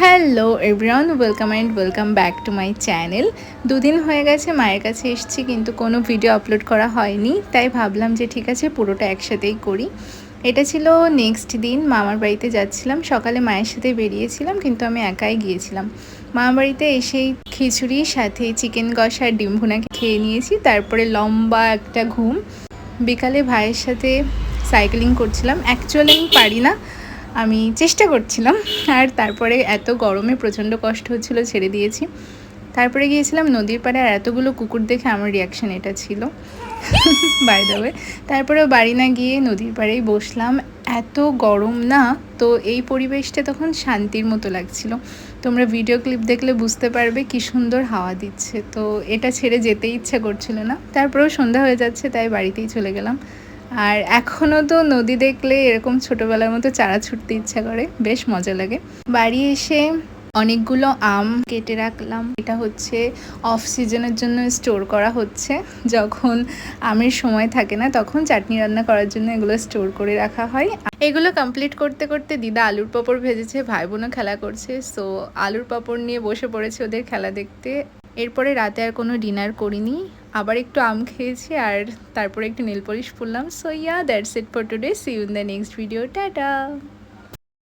Hello everyone, welcome back to my channel. দুদিন হয়ে গেছে মায়ের কাছে এসেছি, কিন্তু কোনো ভিডিও আপলোড করা হয়নি, তাই ভাবলাম যে ঠিক আছে পুরোটা একসাথেই করি। এটা ছিল নেক্সট দিন, মামার বাড়িতে যাচ্ছিলাম। সকালে মায়ের সাথে বেরিয়েছিলাম, কিন্তু আমি একাই গিয়েছিলাম। মামার বাড়িতে এসেই খিচুড়ির সাথে চিকেন কষা আর ডিম ভুনা খেয়ে নিয়েছি, তারপরে লম্বা একটা ঘুম। বিকালে ভাইয়ের সাথে সাইকেলিং করছিলাম। অ্যাকচুয়ালি আমি পারি না, আমি চেষ্টা করছিলাম। আর তারপরে এত গরমে প্রচণ্ড কষ্ট হচ্ছিল, ছেড়ে দিয়েছি। তারপরে গিয়েছিলাম নদীর পাড়ে, আর এতগুলো কুকুর দেখে আমার রিয়াকশান এটা ছিল, বাই দ্য ওয়ে। তারপরেও বাড়ি না গিয়ে নদীর পাড়েই বসলাম। এত গরম না, তো এই পরিবেশটা তখন শান্তির মতো লাগছিল। তোমরা ভিডিও ক্লিপ দেখলে বুঝতে পারবে কি সুন্দর হাওয়া দিচ্ছে। তো এটা ছেড়ে যেতেই ইচ্ছা করছিল না। তারপরেও সন্ধ্যা হয়ে যাচ্ছে, তাই বাড়িতেই চলে গেলাম। আর এখনও তো নদী দেখলে এরকম ছোটোবেলার মতো চারা ছুটতে ইচ্ছা করে, বেশ মজা লাগে। বাড়ি এসে অনেকগুলো আম কেটে রাখলাম। এটা হচ্ছে অফ সিজনের জন্য স্টোর করা হচ্ছে। যখন আমের সময় থাকে না, তখন চাটনি রান্না করার জন্য এগুলো স্টোর করে রাখা হয়। এগুলো কমপ্লিট করতে করতে দিদা আলুর পাঁপড় ভেজেছে, ভাই বোনও খেলা করছে। সো আলুর পাঁপড় নিয়ে বসে পড়েছে ওদের খেলা দেখতে। এরপরে রাতে আর কোনো ডিনার করিনি, আবার একটু আম খেয়েছি, আর তারপরে একটু নেল পলিশ পরলাম। So yeah, that's it for today. See you in the next video. Tata.